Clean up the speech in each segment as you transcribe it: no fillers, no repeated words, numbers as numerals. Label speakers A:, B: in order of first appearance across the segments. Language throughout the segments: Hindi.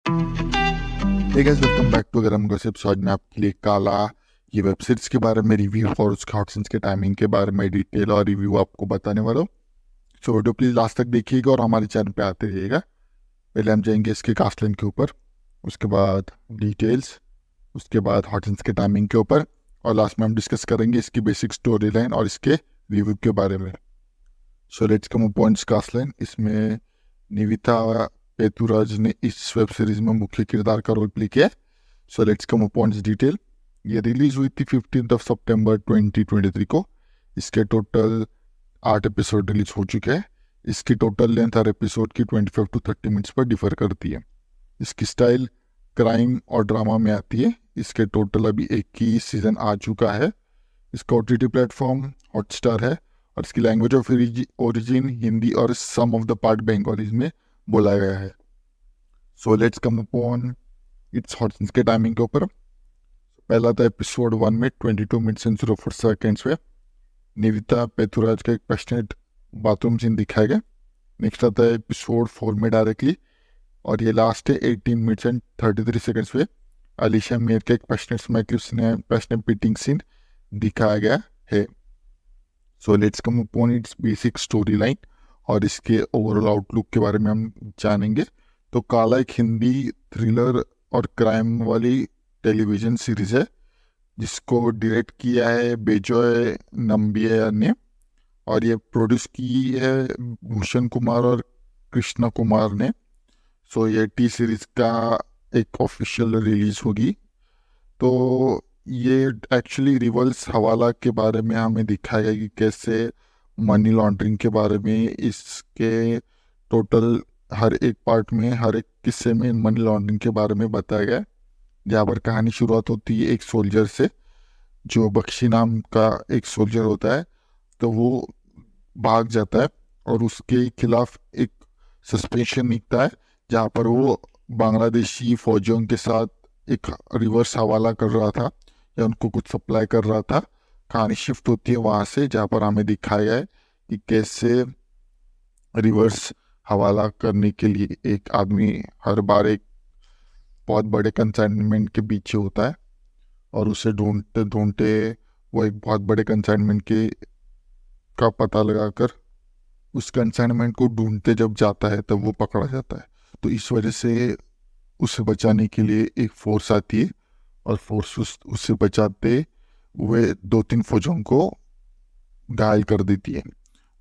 A: Hey guys, welcome back to Garam gossips. आज मैं आपके लिए काला ये वेब सीरीज के बारे में रिव्यू और उसके हॉट सीन्स के टाइमिंग के बारे में डिटेल और रिव्यू आपको बताने वाला हूँ। सो वीडियो प्लीज लास्ट तक देखिएगा और हमारे चैनल पे आते रहिएगा। पहले हम जाएंगे इसके कास्ट लाइन के ऊपर, उसके बाद डिटेल्स, उसके बाद हॉट सीन्स के टाइमिंग के ऊपर, और लास्ट में हम डिस्कस करेंगे इसकी बेसिक स्टोरी लाइन और इसके रिव्यू के बारे में। So let's come points. Cast line, इसमें निविता पेतुराज ने इस वेब सीरीज में मुख्य किरदार का रोल प्ले किया है। सो लेट्स कम पॉइंट्स डिटेल। ये रिलीज हुई थी 15 सितंबर 2023 को। इसके टोटल 8 एपिसोड रिलीज हो चुके हैं। इसकी टोटल लेंथ हर एपिसोड की 25 to 30 मिनट्स पर डिफर करती है। इसकी स्टाइल क्राइम और ड्रामा में आती है। इसके टोटल अभी 21 सीजन आ चुका है। इसका OTT प्लेटफॉर्म हॉटस्टार है और इसकी लैंग्वेज ऑफ ओरिजिन हिंदी और सम ऑफ द पार्ट बंगालीज में बोला गया है। सो let's come upon its hot scenes के टाइमिंग के ऊपर। पहला था एपिसोड 1 में 22 मिनट्स एंड 04 सेकेंड्स में निविता पेथुराज का एक पैशनेट बाथरूम सीन दिखाया गया। नेक्स्ट आता है एपिसोड 4 में डायरेक्टली, और ये लास्ट है 18 मिनट्स एंड 33 सेकेंड्स में अलीशा मीर का एक पैशनेट बीटिंग सीन दिखाया गया है। सो let's come upon its basic story line और इसके ओवरऑल आउटलुक के बारे में हम जानेंगे। तो काला एक हिंदी थ्रिलर और क्राइम वाली टेलीविजन सीरीज है जिसको डायरेक्ट किया है बेजॉय नम्बियर ने, और ये प्रोड्यूस की है भूषण कुमार और कृष्णा कुमार ने। सो ये टी सीरीज का एक ऑफिशियल रिलीज होगी। तो ये एक्चुअली रिवर्स हवाला के बारे में हमें दिखाया कि कैसे मनी लॉन्ड्रिंग के बारे में इसके टोटल हर एक पार्ट में, हर एक किस्से में मनी लॉन्ड्रिंग के बारे में बताया गया है। जहाँ पर कहानी शुरुआत होती है एक सोल्जर से, जो बख्शी नाम का एक सोल्जर होता है। तो वो भाग जाता है और उसके खिलाफ एक सस्पेंशन निकलता है, जहाँ पर वो बांग्लादेशी फौजियों के साथ एक रिवर्स हवाला कर रहा था या उनको कुछ सप्लाई कर रहा था। कहानी शिफ्ट होती है वहाँ से, जहाँ पर हमें दिखाया है कि कैसे रिवर्स हवाला करने के लिए एक आदमी हर बार एक बहुत बड़े कंसाइनमेंट के पीछे होता है, और उसे ढूंढते ढूंढते वो एक बहुत बड़े कंसाइनमेंट के का पता लगाकर उस कंसाइनमेंट को ढूंढते जब जाता है तब वो पकड़ा जाता है। तो इस वजह से उसे बचाने के लिए एक फोर्स आती है, और फोर्स उससे बचाते हुए 2-3 फौजों को घायल कर देती है।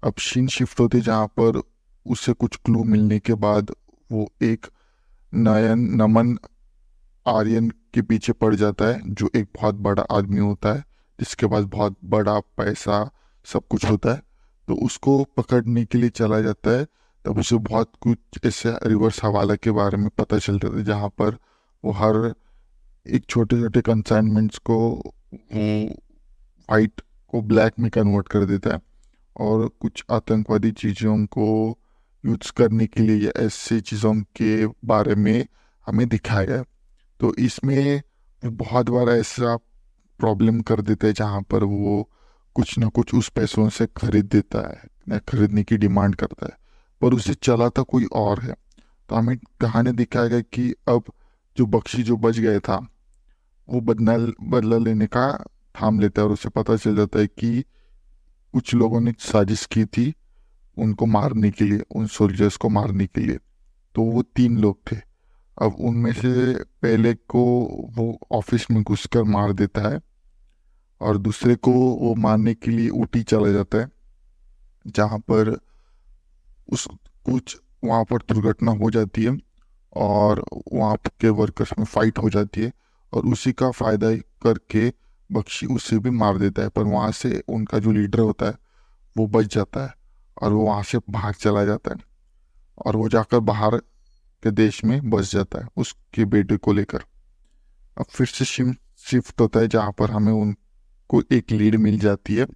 A: अब सीन शिफ्ट होते जहाँ पर उसे कुछ क्लू मिलने के बाद वो एक नमन आर्यन के पीछे पड़ जाता है, जो एक बहुत बड़ा आदमी होता है जिसके पास बहुत बड़ा पैसा सब कुछ होता है। तो उसको पकड़ने के लिए चला जाता है। तब उसे बहुत कुछ ऐसे रिवर्स हवाला के बारे में पता चल जाता है, जहाँ पर वो हर एक छोटे छोटे कंसाइनमेंट्स को वो वाइट को ब्लैक में कन्वर्ट कर देता है, और कुछ आतंकवादी चीज़ों को यूज करने के लिए या ऐसी चीज़ों के बारे में हमें दिखाया गया है। तो इसमें वो बहुत बार ऐसा प्रॉब्लम कर देता है जहाँ पर वो कुछ ना कुछ उस पैसों से खरीद देता है या खरीदने की डिमांड करता है, पर उसे चलाता कोई और है। तो हमें कहानी दिखाया गया कि अब जो बख्शी जो बच गया था वो बदला लेने का ठाम लेता है, और उसे पता चल जाता है कि कुछ लोगों ने साजिश की थी उनको मारने के लिए, उन सोल्जर्स को मारने के लिए। तो वो 3 लोग थे। अब उनमें से पहले को वो ऑफिस में घुसकर मार देता है, और दूसरे को वो मारने के लिए ऊटी चला जाता है, जहाँ पर उस कुछ वहाँ पर दुर्घटना हो जाती है और वहाँ के वर्कर्स में फाइट हो जाती है, और उसी का फायदा करके बख्शी उसे भी मार देता है। पर वहाँ से उनका जो लीडर होता है वो बच जाता है, और वो वहाँ से भाग चला जाता है, और वो जाकर बाहर के देश में बस जाता है उसके बेटे को लेकर। अब फिर से शिफ्ट होता है जहाँ पर हमें उनको एक लीड मिल जाती है,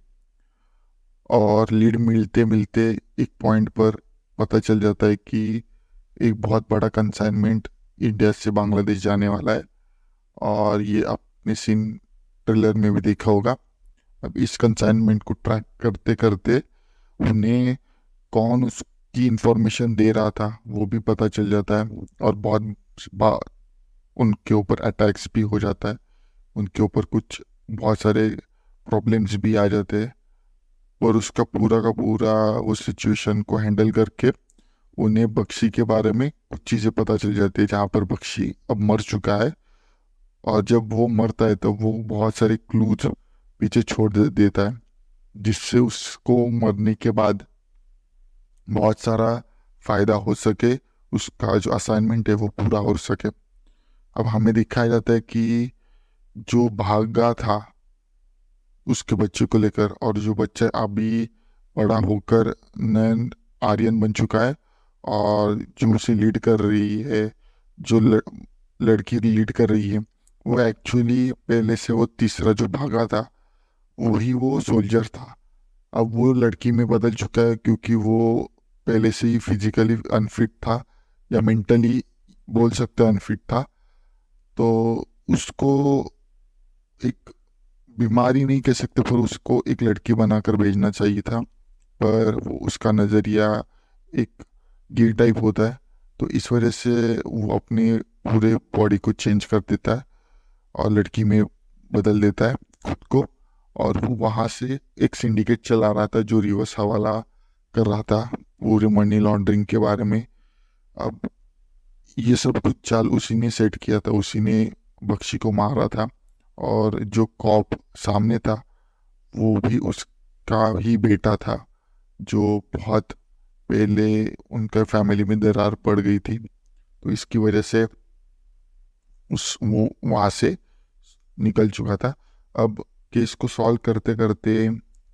A: और लीड मिलते मिलते एक पॉइंट पर पता चल जाता है कि एक बहुत बड़ा कंसाइनमेंट इंडिया से बांग्लादेश जाने वाला है, और ये आपने सीन ट्रेलर में भी देखा होगा। अब इस कंसाइनमेंट को ट्रैक करते करते उन्हें कौन उसकी इंफॉर्मेशन दे रहा था वो भी पता चल जाता है, और बहुत उनके ऊपर अटैक्स भी हो जाता है, उनके ऊपर कुछ बहुत सारे प्रॉब्लम्स भी आ जाते हैं। और उसका पूरा का पूरा वो सिचुएशन को हैंडल करके उन्हें बख्शी के बारे में कुछ चीज़ें पता चल जाती है, जहाँ पर बख्शी अब मर चुका है। और जब वो मरता है तो वो बहुत सारे क्लूज पीछे छोड़ देता है, जिससे उसको मरने के बाद बहुत सारा फायदा हो सके, उसका जो असाइनमेंट है वो पूरा हो सके। अब हमें दिखाया जाता है कि जो भागा था उसके बच्चे को लेकर, और जो बच्चा अभी बड़ा होकर नयन आर्यन बन चुका है, और जो उसे लीड कर रही है, जो लड़की लीड कर रही है, वो एक्चुअली पहले से वो तीसरा जो भागा था वही वो सोल्जर था। अब वो लड़की में बदल चुका है, क्योंकि वो पहले से ही फिजिकली अनफिट था, या मेंटली बोल सकते हैं अनफिट था। तो उसको एक बीमारी नहीं कह सकते, पर उसको एक लड़की बनाकर भेजना चाहिए था। पर वो उसका नज़रिया एक गे टाइप होता है, तो इस वजह से वो अपने पूरे बॉडी को चेंज कर देता है और लड़की में बदल देता है खुद को। और वो वहाँ से एक सिंडिकेट चला रहा था जो रिवर्स हवाला कर रहा था पूरे मनी लॉन्ड्रिंग के बारे में। अब ये सब कुछ चाल उसी ने सेट किया था, उसी ने बख्शी को मारा था। और जो कॉप सामने था वो भी उसका ही बेटा था, जो बहुत पहले उनका फैमिली में दरार पड़ गई थी, तो इसकी वजह से उस वो वहाँ से निकल चुका था। अब केस को सॉल्व करते करते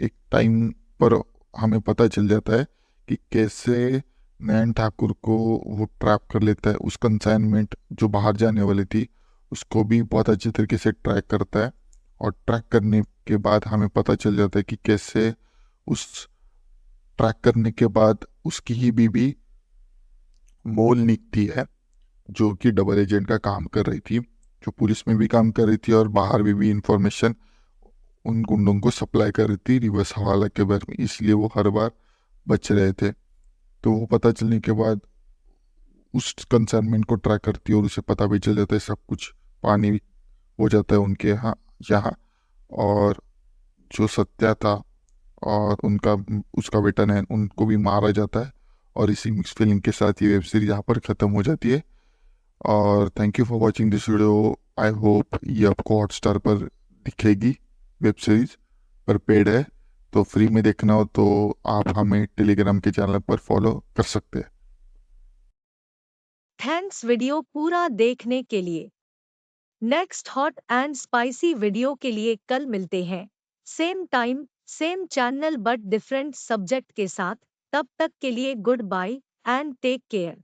A: एक टाइम पर हमें पता चल जाता है कि कैसे नयन ठाकुर को वो ट्रैप कर लेता है। उस कंसाइनमेंट जो बाहर जाने वाली थी उसको भी बहुत अच्छे तरीके से ट्रैक करता है, और ट्रैक करने के बाद हमें पता चल जाता है कि कैसे उस ट्रैक करने के बाद उसकी ही बीबी मोल निकती है, जो कि डबल एजेंट का काम कर रही थी, जो पुलिस में भी काम कर रही थी और बाहर भी इंफॉर्मेशन उन गुंडों को सप्लाई कर रही थी रिवर्स हवाला के बारे में, इसलिए वो हर बार बच रहे थे। तो वो पता चलने के बाद उस कंसर्नमेंट को ट्रैक करती है और उसे पता भी चल जाता है सब कुछ पानी हो जाता है उनके यहाँ। और जो सत्या था और उनका उसका बेटा नैन, उनको भी मारा जाता है। और इसी मिक्स फीलिंग के साथ ये वेब सीरीज यहाँ पर ख़त्म हो जाती है। और thank you for watching this video. I hope ये आपको हॉटस्टार पर दिखेगी वेब सीरीज, पर पेड है, तो फ्री में देखना हो तो आप हमें टेलीग्राम के चैनल पर फॉलो कर सकते हैं।
B: थैंक्स वीडियो पूरा देखने के लिए। Next hot and spicy video के लिए कल मिलते हैं, same time same channel but different subject के साथ। तब तक के लिए good bye and take care.